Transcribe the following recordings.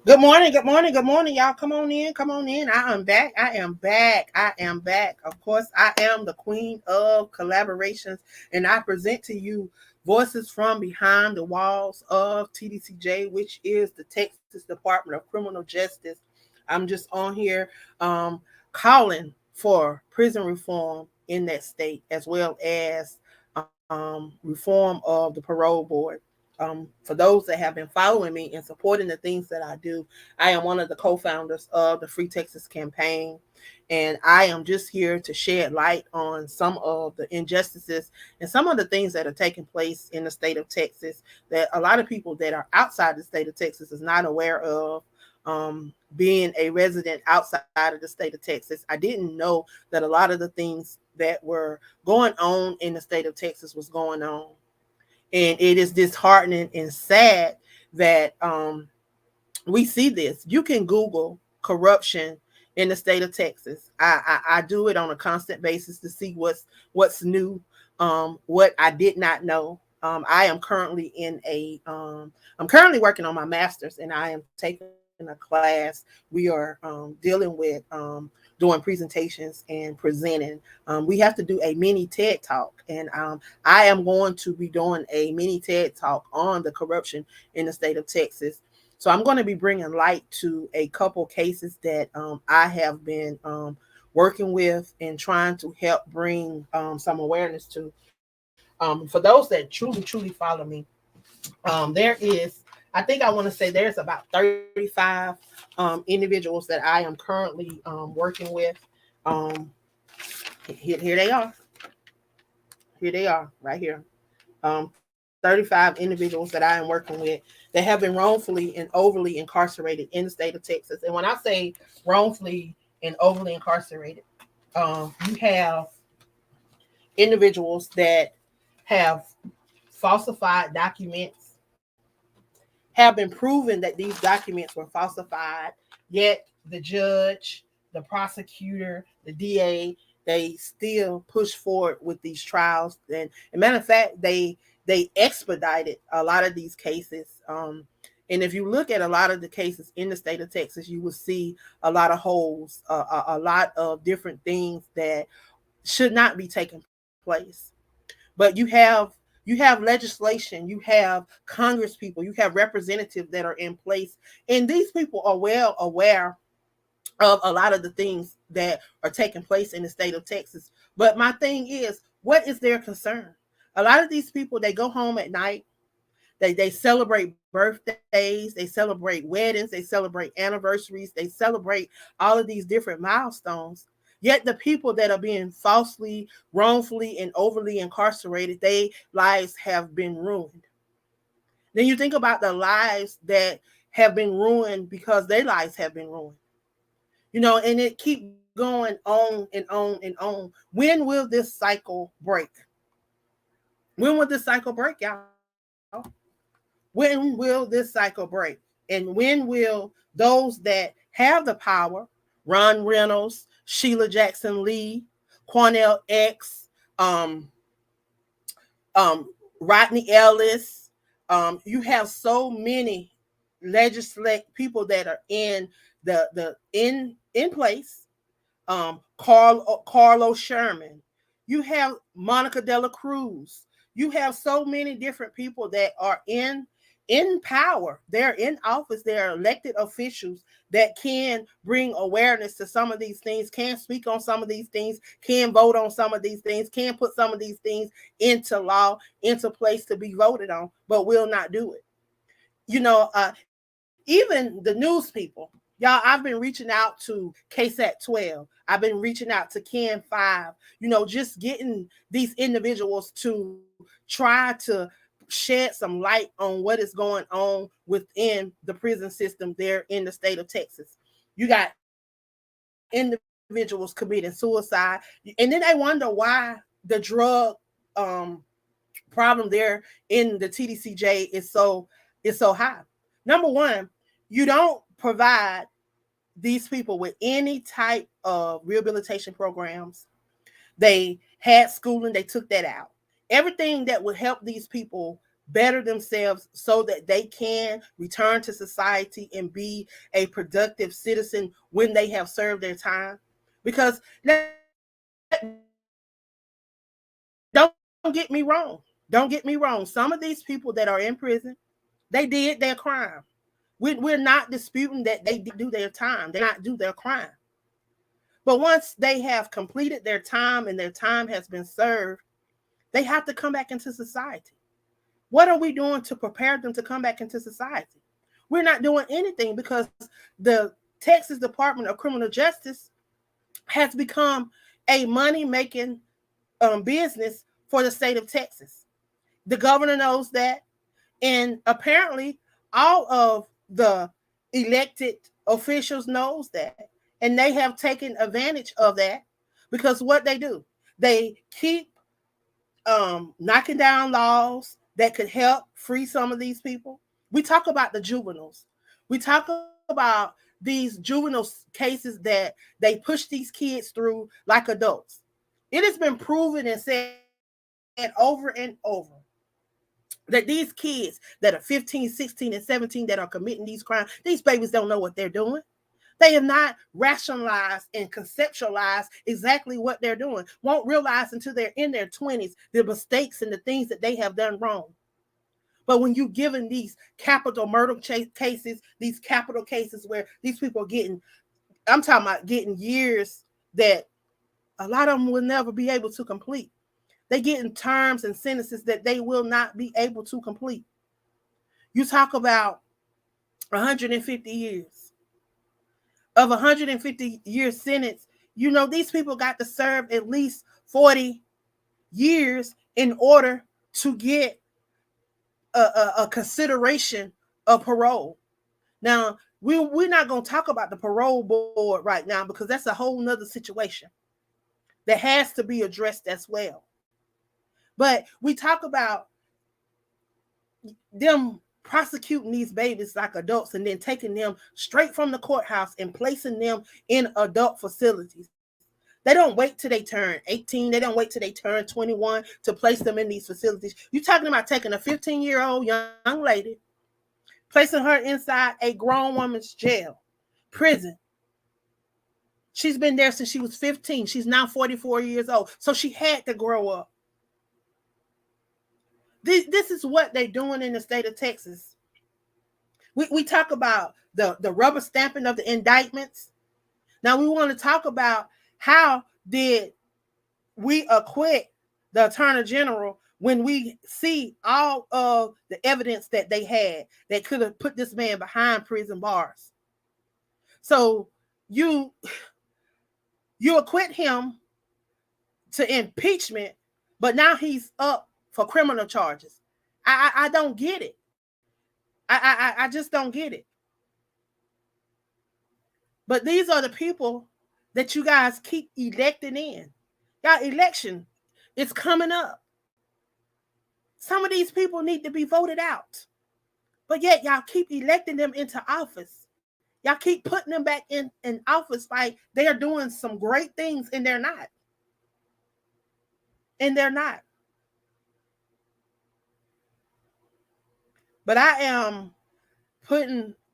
Good morning, good morning, good morning, y'all. Come on in, come on in. I am back. I am back. I am back. Of course, I am the queen of collaborations, and I present to you voices from behind the walls of TDCJ, which is the Texas Department of Criminal Justice. I'm just on here calling for prison reform in that state, as well as reform of the parole board. For those that have been following me and supporting the things that I do, I am one of the co-founders of the Free Texas campaign, and I am just here to shed light on some of the injustices and some of the things that are taking place in the state of Texas that a lot of people that are outside the state of Texas is not aware of. Being a resident outside of the state of Texas, I didn't know that a lot of the things that were going on in the state of Texas was going on. And it is disheartening and sad that we see this. You can Google corruption in the state of Texas. I do it on a constant basis to see what's new, what I did not know. I am currently I'm currently working on my master's, and I am taking a class. We are dealing with doing presentations and presenting. We have to do a mini TED talk, and I am going to be doing a mini TED talk on the corruption in the state of Texas. So I'm going to be bringing light to a couple cases that I have been working with and trying to help bring some awareness to. For those that truly follow me, there is, I think I want to say there's about 35 individuals that I am currently working with. Um, here they are. Here they are right here. 35 individuals that I am working with that have been wrongfully and overly incarcerated in the state of Texas. And when I say wrongfully and overly incarcerated, you have individuals that have falsified documents, have been proven that these documents were falsified, yet the judge, the prosecutor, the DA, they still push forward with these trials. And as a matter of fact, they expedited a lot of these cases. And if you look at a lot of the cases in the state of Texas, you will see a lot of holes, a lot of different things that should not be taking place. But you have legislation, you have Congress people, you have representatives that are in place, and these people are well aware of a lot of the things that are taking place in the state of Texas. But my thing is, what is their concern? A lot of these people, they go home at night, they celebrate birthdays, they celebrate weddings, they celebrate anniversaries, they celebrate all of these different milestones. Yet the people that are being falsely, wrongfully, and overly incarcerated, their lives have been ruined. Then you think about the lives that have been ruined because their lives have been ruined. And it keep going on and on and on. When will this cycle break? When will this cycle break, y'all? When will this cycle break? And when will those that have the power, Ron Reynolds, Sheila Jackson Lee, Cornell X, um, Rodney Ellis, you have so many legislate people that are in in place. Carlo Sherman. You have Monica De La Cruz. You have so many different people that are in power. They're in office. They're elected officials that can bring awareness to some of these things, can speak on some of these things, can vote on some of these things, can put some of these things into law, into place to be voted on, but will not do it. Even the news people, y'all, I've been reaching out to KSAT 12. I've been reaching out to Can 5, just getting these individuals to try to shed some light on what is going on within the prison system there in the state of Texas. You got individuals committing suicide, and then they wonder why the drug um, problem there in the TDCJ is so high. Number one, you don't provide these people with any type of rehabilitation programs. They had schooling, they took that out. Everything that would help these people better themselves so that they can return to society and be a productive citizen when they have served their time. Because don't get me wrong. Don't get me wrong. Some of these people that are in prison, they did their crime. We're not disputing that they do their time. They not do their crime. But once they have completed their time and their time has been served, they have to come back into society. What are we doing to prepare them to come back into society? We're not doing anything because the Texas Department of Criminal Justice has become a money-making business for the state of Texas. The governor knows that, and apparently all of the elected officials knows that, and they have taken advantage of that because what they do, they keep knocking down laws that could help free some of these people. We talk about the juveniles. We talk about these juvenile cases that they push these kids through like adults. It has been proven and said over and over that these kids that are 15, 16, and 17 that are committing these crimes, these babies don't know what they're doing. They have not rationalized and conceptualized exactly what they're doing. Won't realize until they're in their 20s the mistakes and the things that they have done wrong. But when you're given these capital murder cases, these capital cases where these people are getting, I'm talking about getting years that a lot of them will never be able to complete. They get in terms and sentences that they will not be able to complete. You talk about 150 years. Of 150 year sentence, you know, these people got to serve at least 40 years in order to get a consideration of parole. Now, we're not going to talk about the parole board right now because that's a whole nother situation that has to be addressed as well. But we talk about them prosecuting these babies like adults and then taking them straight from the courthouse and placing them in adult facilities. They don't wait till they turn 18. They don't wait till they turn 21 to place them in these facilities. You're talking about taking a 15-year-old young lady, placing her inside a grown woman's jail, prison. She's been there since she was 15. She's now 44 years old. So she had to grow up. This is what they're doing in the state of Texas. We talk about the rubber stamping of the indictments. Now we want to talk about how did we acquit the Attorney General when we see all of the evidence that they had that could have put this man behind prison bars. So you acquit him to impeachment, but now he's up for criminal charges. I don't get it. I just don't get it. But these are the people that you guys keep electing in. Y'all, election is coming up. Some of these people need to be voted out. But yet y'all keep electing them into office. Y'all keep putting them back in office like they are doing some great things, and they're not. And they're not. But I am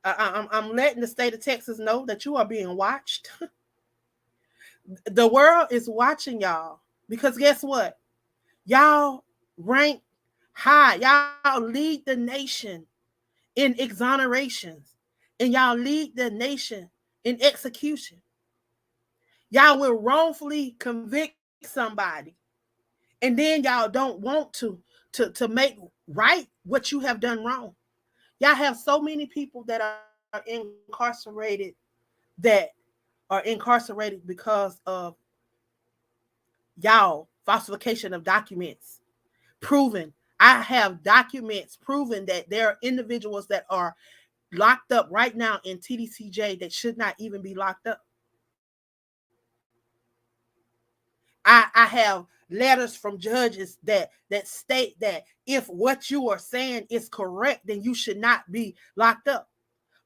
I'm letting the state of Texas know that you are being watched. The world is watching y'all because guess what? Y'all rank high. Y'all lead the nation in exonerations, and y'all lead the nation in execution. Y'all will wrongfully convict somebody, and then y'all don't want to make right what you have done wrong. Y'all have so many people that are incarcerated because of y'all falsification of documents. Proven. I have documents proving that there are individuals that are locked up right now in TDCJ that should not even be locked up. I have letters from judges that state that if what you are saying is correct, then you should not be locked up.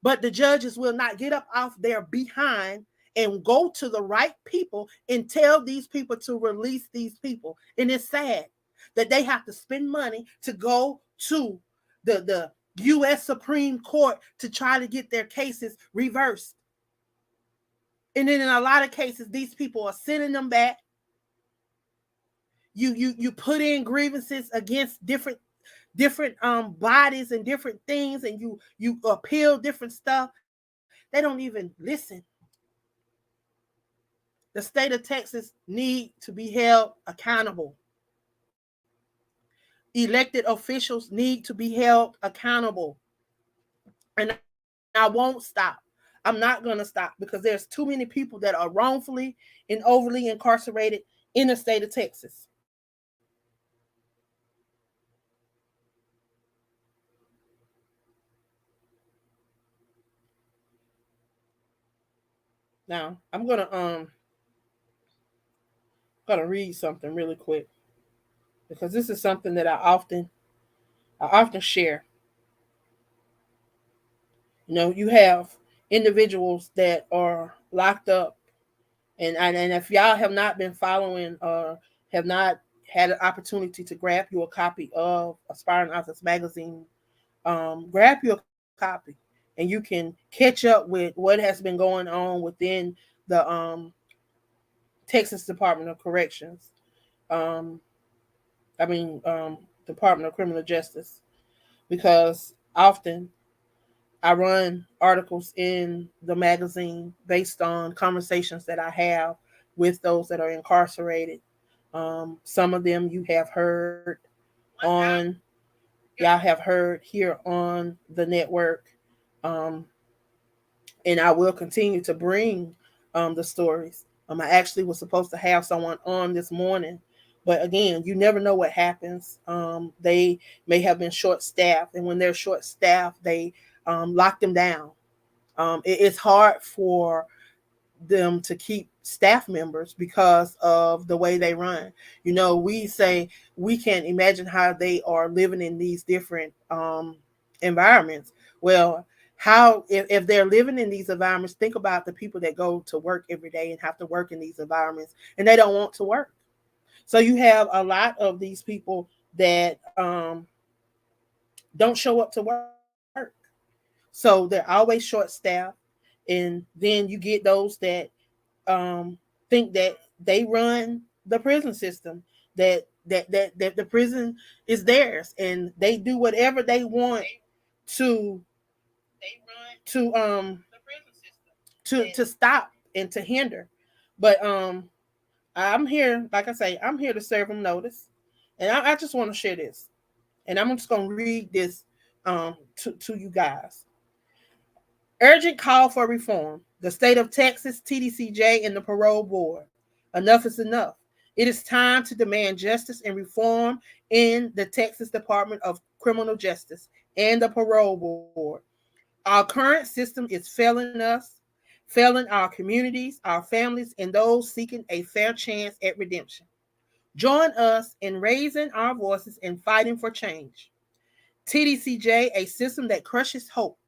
But the judges will not get up off their behind and go to the right people and tell these people to release these people. And it's sad. that they have to spend money to go to the U.S. Supreme Court to try to get their cases reversed. And then in a lot of cases, these people are sending them back. You put in grievances against different bodies and different things, and you appeal different stuff. They don't even listen. The state of Texas need to be held accountable. Elected officials need to be held accountable. And I won't stop. I'm not going to stop because there's too many people that are wrongfully and overly incarcerated in the state of Texas. Now, I'm gonna read something really quick because this is something that I often share. You know, you have individuals that are locked up, and if y'all have not been following or have not had an opportunity to grab you a copy of Aspiring Authors Magazine, grab your copy, and you can catch up with what has been going on within the Texas Department of Corrections. Um, Department of Criminal Justice, because often I run articles in the magazine based on conversations that I have with those that are incarcerated. Some of them you have heard on, y'all have heard here on the network. Um, and I will continue to bring the stories. I actually was supposed to have someone on this morning, but again, you never know what happens. They may have been short staffed, and when they're short staffed, they lock them down. It's hard for them to keep staff members because of the way they run. You know, we say we can't imagine how they are living in these different environments. Well, how if they're living in these environments, think about the people that go to work every day and have to work in these environments and they don't want to work. So you have a lot of these people that don't show up to work. So they're always short staffed. And then you get those that think that they run the prison system, that the prison is theirs, and they do whatever they want to to um to stop and to hinder. But I'm here, like I say, I'm here to serve them notice, and I just want to share this, and I'm just gonna read this to you guys. Urgent call for reform. The state of Texas, TDCJ, and the Parole Board. Enough is enough. It is time to demand justice and reform in the Texas Department of Criminal Justice and the Parole Board. Our current system is failing us, failing our communities, our families, and those seeking a fair chance at redemption. Join us in raising our voices and fighting for change. TDCJ, a system that crushes hope.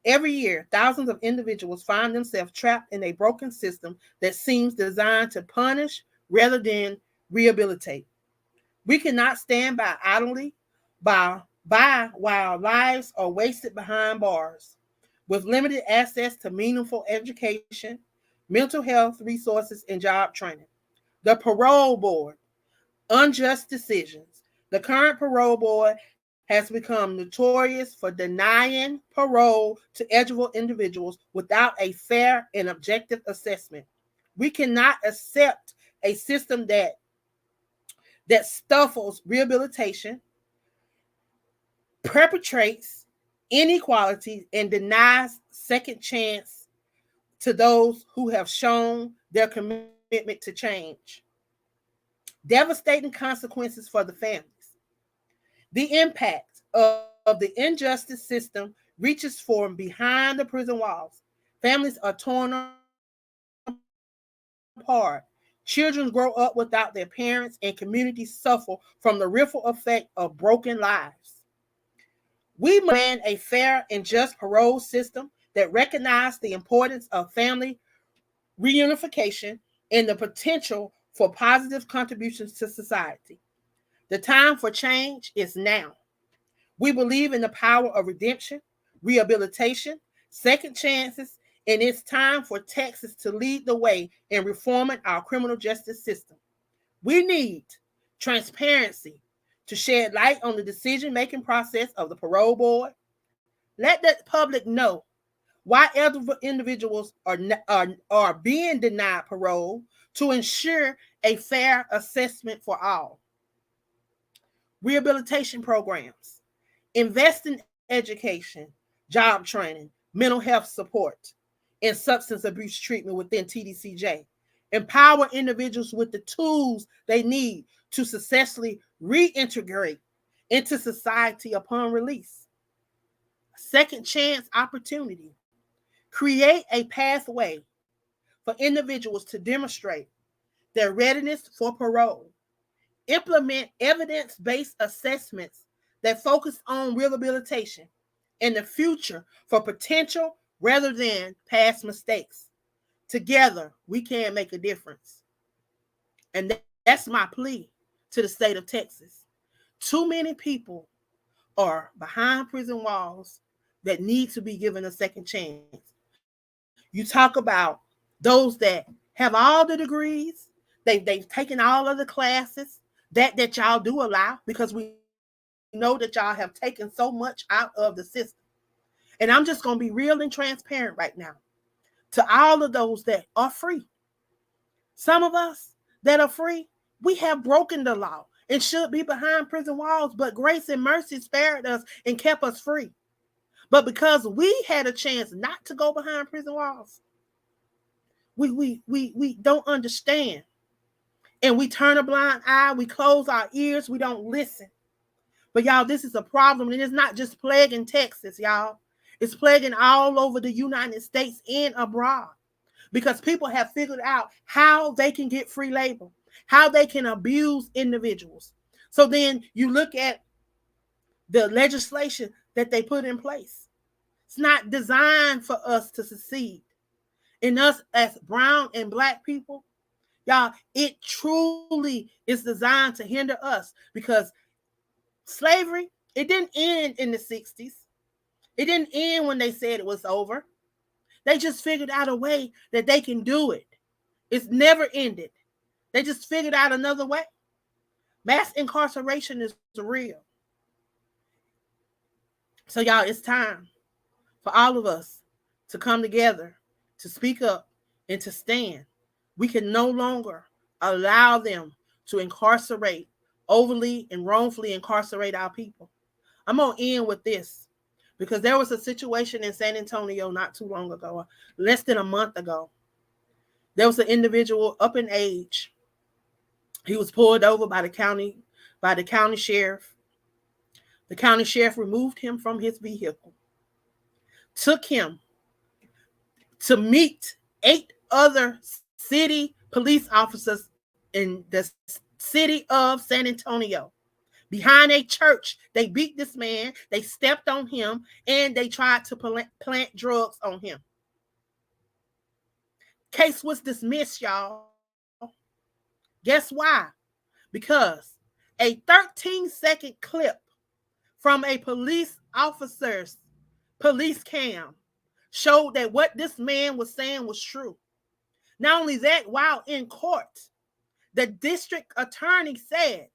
Every year, thousands of individuals find themselves trapped in a broken system that seems designed to punish rather than rehabilitate. We cannot stand by idly by while lives are wasted behind bars. With limited access to meaningful education, mental health resources, and job training. The Parole Board, unjust decisions. The current Parole Board has become notorious for denying parole to eligible individuals without a fair and objective assessment. We cannot accept a system that stifles rehabilitation, perpetuates inequalities, and denies second chance to those who have shown their commitment to change. Devastating consequences for the families. The impact of the injustice system reaches from behind the prison walls. Families are torn apart. Children grow up without their parents, and communities suffer from the ripple effect of broken lives. We must demand a fair and just parole system that recognizes the importance of family reunification and the potential for positive contributions to society. The time for change is now. We believe in the power of redemption, rehabilitation, second chances, and it's time for Texas to lead the way in reforming our criminal justice system. We need transparency to shed light on the decision-making process of the parole board. Let the public know why individuals are being denied parole to ensure a fair assessment for all. Rehabilitation programs, invest in education, job training, mental health support, and substance abuse treatment within TDCJ. Empower individuals with the tools they need to successfully reintegrate into society upon release. Second chance opportunity. Create a pathway for individuals to demonstrate their readiness for parole. Implement evidence-based assessments that focus on rehabilitation in the future for potential rather than past mistakes. Together, we can make a difference. And that's my plea to the state of Texas. Too many people are behind prison walls that need to be given a second chance. You talk about those that have all the degrees, they've taken all of the classes that y'all do allow, because we know that y'all have taken so much out of the system. And I'm just going to be real and transparent right now to all of those that are free. Some of us that are free, we have broken the law and should be behind prison walls, but grace and mercy spared us and kept us free. But because we had a chance not to go behind prison walls, we don't understand. And we turn a blind eye, we close our ears, we don't listen. But y'all, this is a problem, and it's not just plaguing Texas, y'all. It's plaguing all over the United States and abroad, because people have figured out how they can get free labor, how they can abuse individuals. So then you look at the legislation that they put in place. It's not designed for us to succeed. And us as brown and black people, y'all, it truly is designed to hinder us, because slavery, it didn't end in the 60s. It didn't end when they said it was over. They just figured out a way that they can do it. It's never ended. They just figured out another way. Mass incarceration is real. So, y'all, it's time for all of us to come together, to speak up, and to stand. We can no longer allow them to incarcerate, overly and wrongfully incarcerate our people. I'm going to end with this, because there was a situation in San Antonio not too long ago, less than a month ago. There was an individual up in age. He was pulled over by the county sheriff. The county sheriff removed him from his vehicle, took him to meet 8 other city police officers in the city of San Antonio. Behind a church, they beat this man, they stepped on him, and they tried to plant drugs on him. Case was dismissed, y'all. Guess why? Because a 13-second clip from a police officer's police cam showed that what this man was saying was true. Not only that, while in court, the district attorney said,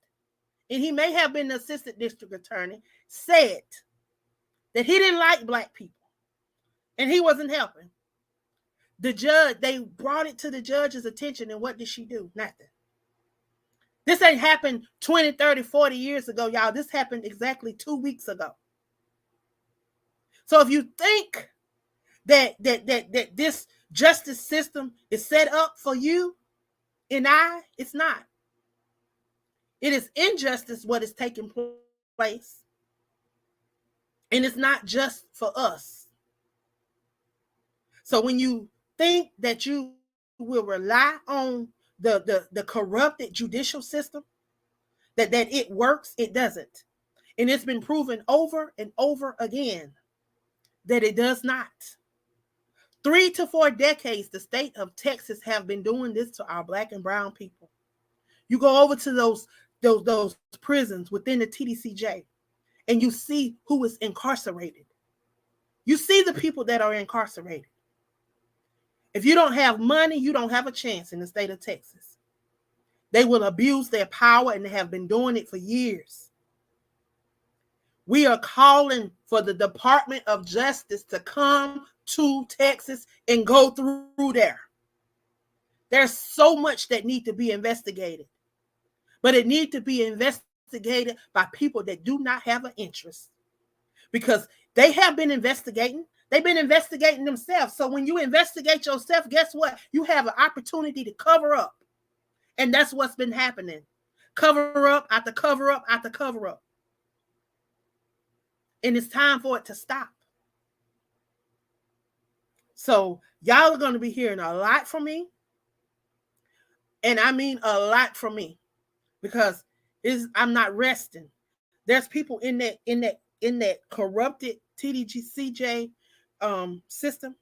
and he may have been the assistant district attorney, said that he didn't like black people and he wasn't helping. The judge, they brought it to the judge's attention, and what did she do? Nothing. This ain't happened 20, 30, 40 years ago, y'all. This happened exactly 2 weeks ago. So if you think that this justice system is set up for you and I, it's not. It is injustice what is taking place. And it's not just for us. So when you think that you will rely on the corrupted judicial system, that it works, it doesn't. And it's been proven over and over again that it does not. 3 to 4 decades, the state of Texas have been doing this to our black and brown people. You go over to those those prisons within the TDCJ, and you see who is incarcerated. You see the people that are incarcerated. If you don't have money, you don't have a chance in the state of Texas. They will abuse their power, and they have been doing it for years. We are calling for the Department of Justice to come to Texas and go through there. There's so much that need to be investigated, but it needs to be investigated by people that do not have an interest, because they have been investigating. They've been investigating themselves. So when you investigate yourself, guess what? You have an opportunity to cover up. And that's what's been happening. Cover up after cover up after cover up. And it's time for it to stop. So y'all are going to be hearing a lot from me. And I mean a lot from me, because I'm not resting. There's people in that corrupted TDCJ system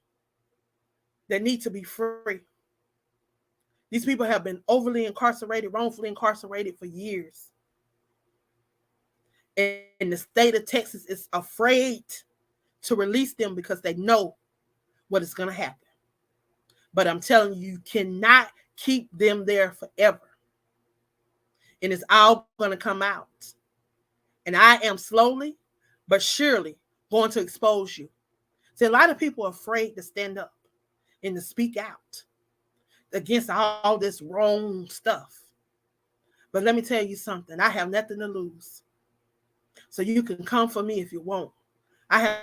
that need to be free. These people have been overly incarcerated, wrongfully incarcerated for years. And the state of Texas is afraid to release them because they know what is going to happen. But I'm telling you, you cannot keep them there forever. And it's all going to come out. And I am slowly but surely going to expose you. See, a lot of people are afraid to stand up and to speak out against all this wrong stuff. But let me tell you something. I have nothing to lose. So you can come for me if you want. I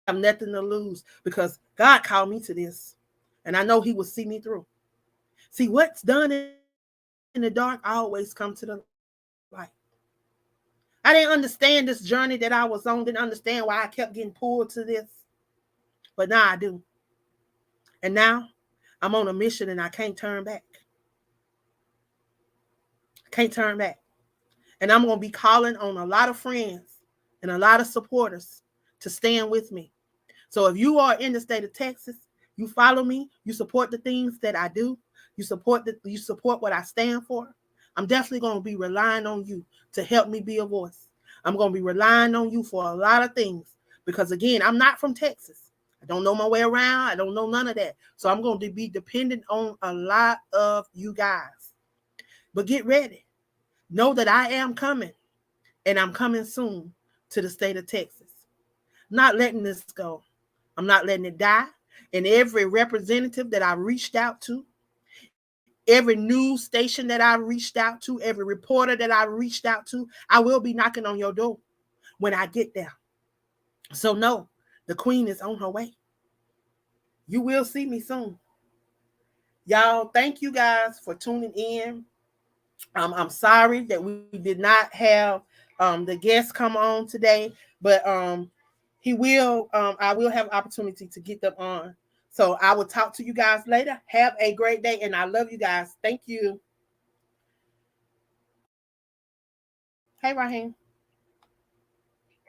have nothing to lose, because God called me to this. And I know he will see me through. See, what's done in the dark always comes to the light. I didn't understand this journey that I was on. Didn't understand why I kept getting pulled to this. But now I do. And now I'm on a mission, and I can't turn back. I can't turn back. And I'm going to be calling on a lot of friends and a lot of supporters to stand with me. So if you are in the state of Texas, you follow me, you support the things that I do, you support what I stand for, I'm definitely going to be relying on you to help me be a voice. I'm going to be relying on you for a lot of things, because again, I'm not from Texas. I don't know my way around. I don't know none of that. So I'm going to be dependent on a lot of you guys. But get ready. Know that I am coming, and I'm coming soon to the state of Texas. I'm not letting this go. I'm not letting it die. And every representative that I reached out to, every news station that I reached out to, every reporter that I reached out to, I will be knocking on your door when I get there. So no, the queen is on her way. You will see me soon. Y'all, thank you guys for tuning in. I'm sorry that we did not have the guests come on today, but I will have an opportunity to get them on. So I will talk to you guys later. Have a great day, and I love you guys. Thank you. Hey, Raheem.